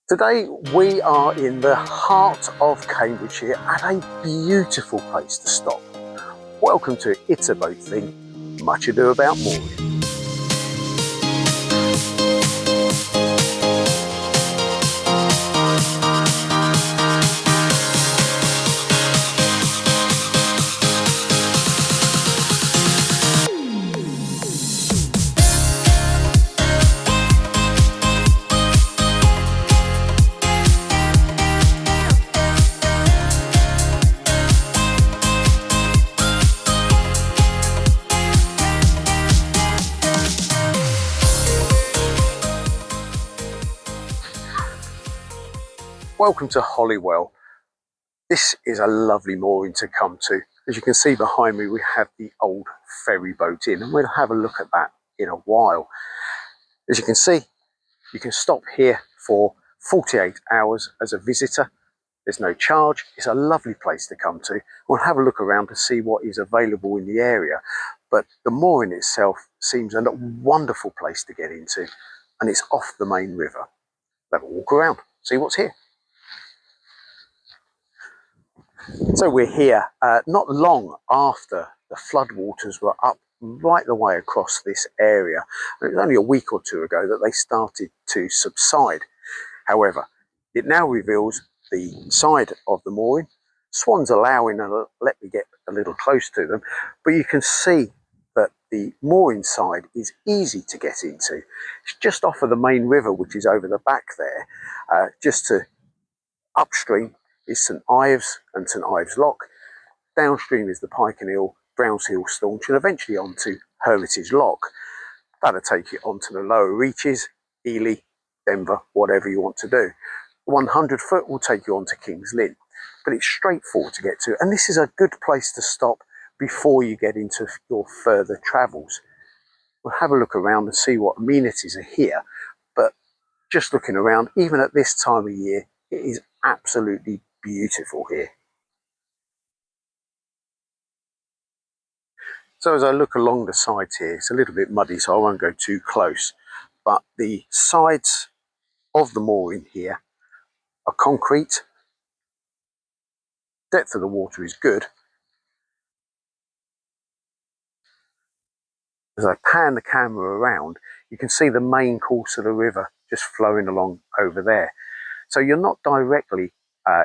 Today we are in the heart of Cambridgeshire at a beautiful place to stop. Welcome to It's a Boat Thing, Much Ado About Mooring. Welcome to Holywell. This is a lovely mooring to come to. As you can see behind me, we have the Old Ferry Boat Inn, and we'll have a look at that in a while. As you can see, you can stop here for 48 hours as a visitor. There's no charge. It's a lovely place to come to. We'll have a look around to see what is available in the area, but the mooring itself seems a wonderful place to get into, and it's off the main river. Let's walk around, see what's here. So we're here not long after the floodwaters were up right the way across this area. And it was only a week or two ago that they started to subside. However, it now reveals the side of the mooring. Swans allowing, and let me get a little close to them, but you can see that the mooring side is easy to get into. It's just off of the main river, which is over the back there, just to upstream is St Ives and St Ives Lock. Downstream is the Pike and Eel, Browns Hill Staunch, and eventually onto Hermitage Lock. That'll take you onto the lower reaches, Ely, Denver, whatever you want to do. 100 foot will take you onto King's Lynn, but it's straightforward to get to, and this is a good place to stop before you get into your further travels. We'll have a look around and see what amenities are here, but just looking around, even at this time of year, it is absolutely beautiful here. So as I look along the sides here, it's a little bit muddy, so I won't go too close, but the sides of the mooring here are concrete. Depth of the water is good. As I pan the camera around, you can see the main course of the river just flowing along over there. So you're not directly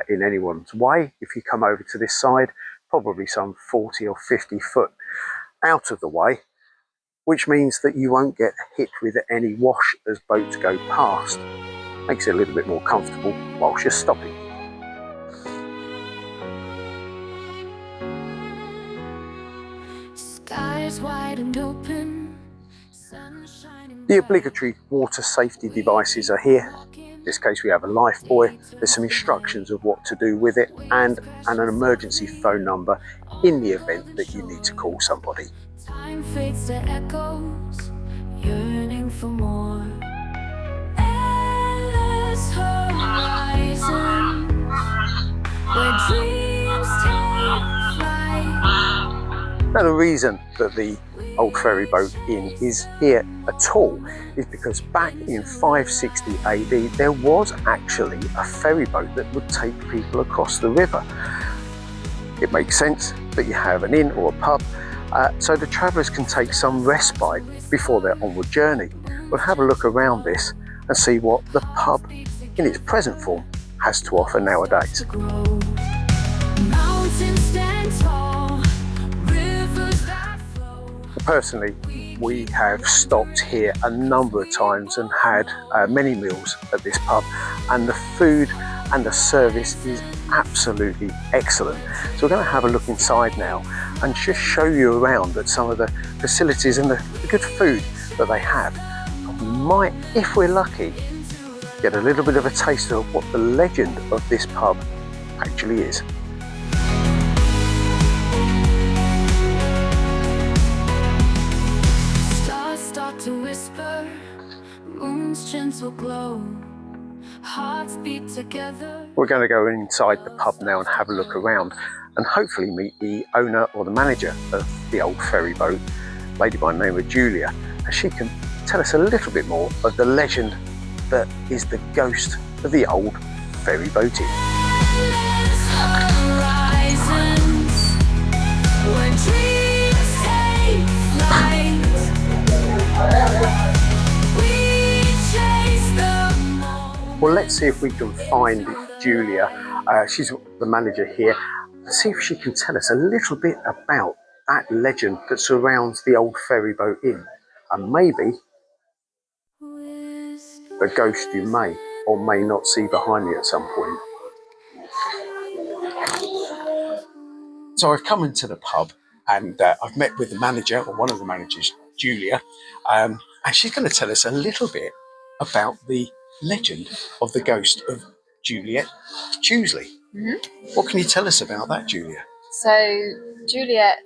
in anyone's way. If you come over to this side, probably some 40 or 50 foot out of the way, which means that you won't get hit with any wash as boats go past. Makes it a little bit more comfortable whilst you're stopping. Skies wide and open, sun shining. The obligatory water safety devices are here. In this case we have a life buoy, there's some instructions of what to do with it, and an emergency phone number in the event that you need to call somebody. Time fades to echoes, yearning for more. Endless horizon, where dreams take flight. Now the reason that the Old Ferry Boat Inn is here at all is because back in 560 AD there was actually a ferry boat that would take people across the river. It makes sense that you have an inn or a pub so the travellers can take some respite before their onward journey. We'll have a look around this and see what the pub in its present form has to offer nowadays. Mountains stand tall, rivers that flow. Personally, we have stopped here a number of times and had many meals at this pub, and the food and the service is absolutely excellent. So we're going to have a look inside now and just show you around at some of the facilities and the good food that they have. And we might, if we're lucky, get a little bit of a taste of what the legend of this pub actually is. Stars start to whisper, moon's gentle glow, hearts beat together. We're going to go inside the pub now and have a look around and hopefully meet the owner or the manager of the Old Ferry Boat, a lady by the name of Julia, and she can tell us a little bit more of the legend that is the ghost of the Old Ferry Boat Inn. Horizons, when dreams take flight, we chase them all. Well, let's see if we can find Julia. She's the manager here. Let's see if she can tell us a little bit about that legend that surrounds the Old Ferry Boat Inn, and maybe the ghost you may or may not see behind me at some point. So I've come into the pub and I've met with the manager, or one of the managers, Julia, and she's going to tell us a little bit about the legend of the ghost of Juliet Tuesley. What can you tell us about that, Julia? So Juliet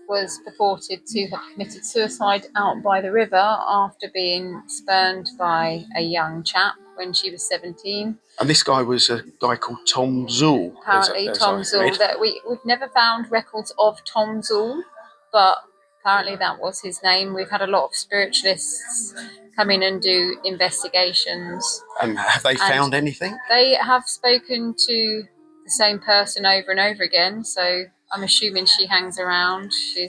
was purported to have committed suicide out by the river after being spurned by a young chap when she was 17. And this guy was a guy called Tom Zool. Apparently Tom Zool. That we've never found records of Tom Zool, but apparently that was his name. We've had a lot of spiritualists come in and do investigations. And have they found anything? They have spoken to the same person over and over again, so I'm assuming she hangs around. She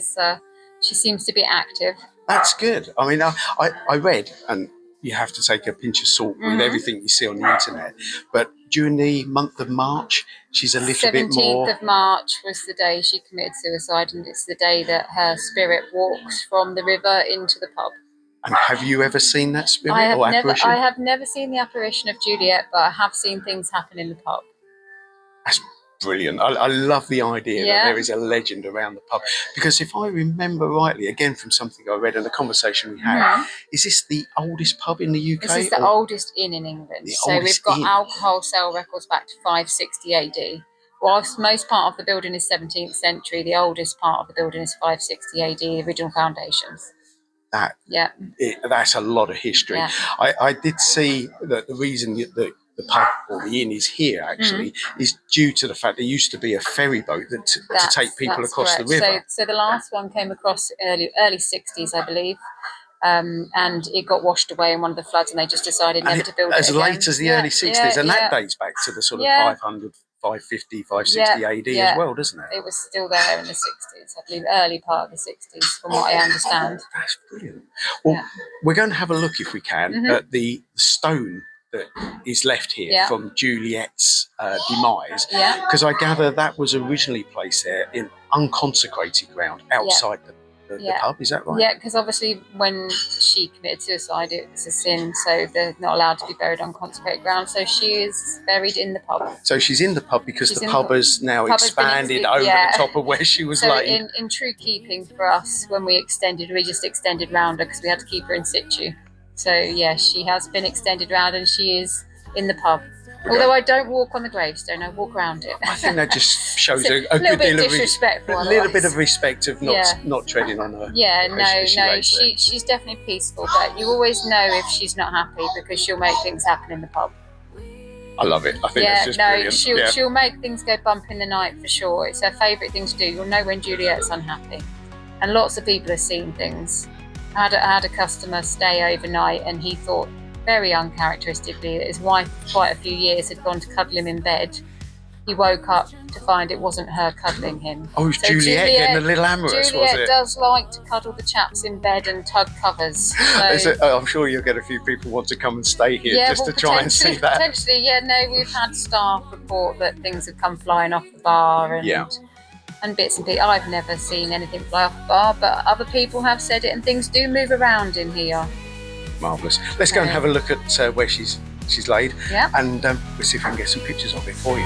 seems to be active. That's good. I mean, I read, and you have to take a pinch of salt with everything you see on the internet, but during the month of March, she's a little bit more... 17th of March was the day she committed suicide, and it's the day that her spirit walked from the river into the pub. And have you ever seen that spirit or apparition? I have never seen the apparition of Juliet, but I have seen things happen in the pub. That's brilliant. I love the idea that there is a legend around the pub, because if I remember rightly, again from something I read in the conversation we had, is this the oldest pub in the UK? This is the oldest inn in England. So we've got alcohol sale records back to 560 AD. Whilst most part of the building is 17th century, the oldest part of the building is 560 AD, the original foundations. That's a lot of history. Yeah. I did see that the reason the pub or the inn is here actually is due to the fact there used to be a ferry boat to take people across the river. So the last one came across early 60s, I believe, and it got washed away in one of the floods, and they just decided never to build it as again. late as the early 60s, and that dates back to the sort of 500, 550, 560 AD as well, doesn't it? It was still there in the 60s, I believe, early part of the 60s, from what I understand. That's brilliant. Well, we're going to have a look, if we can, at the stone that is left here from Juliet's demise, because I gather that was originally placed there in unconsecrated ground outside the pub. Is that right? Yeah, because obviously when she committed suicide, it was a sin, so they're not allowed to be buried on consecrated ground. So she is buried in the pub. So she's in the pub because the pub has now expanded over the top of where she was laid. In true keeping for us, when we just extended round her because we had to keep her in situ. So yeah, she has been extended round and she is in the pub. Although I don't walk on the gravestone, I walk around it. I think that just shows a good deal disrespectful. A little bit of respect of not treading on her. Yeah, no, she's definitely peaceful, but you always know if she's not happy because she'll make things happen in the pub. I love it. I think that's just brilliant. She'll make things go bump in the night for sure. It's her favourite thing to do. You'll know when Juliet's unhappy, and lots of people have seen things. I had a customer stay overnight, and he thought, very uncharacteristically, that his wife for quite a few years had gone to cuddle him in bed. He woke up to find it wasn't her cuddling him. Oh, it was Juliet getting a little amorous, was it? Juliet does like to cuddle the chaps in bed and tug covers. So, I'm sure you'll get a few people want to come and stay here to try and see that. Potentially, we've had staff report that things have come flying off the bar and bits and pieces. I've never seen anything fly off the bar, but other people have said it, and things do move around in here. Marvellous. Let's go and have a look at where she's laid, and we'll see if we can get some pictures of it for you.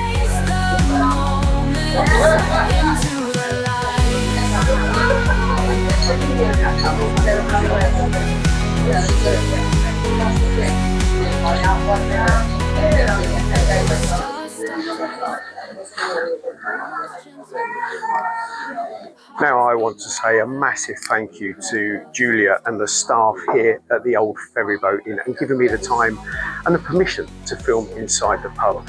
Now I want to say a massive thank you to Julia and the staff here at the Old Ferry Boat Inn and giving me the time and the permission to film inside the pub.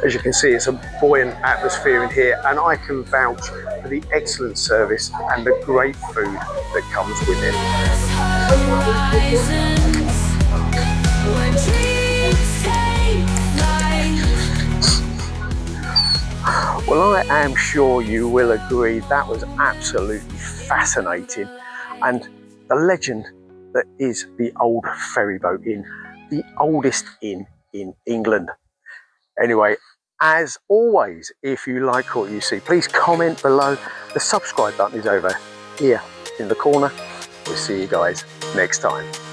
As you can see, it's a buoyant atmosphere in here, and I can vouch for the excellent service and the great food that comes with it. When dreams take flight. I am sure you will agree that was absolutely fascinating. And the legend that is the Old Ferry Boat Inn, the oldest inn in England. Anyway, as always, if you like what you see, please comment below. The subscribe button is over here in the corner. We'll see you guys next time.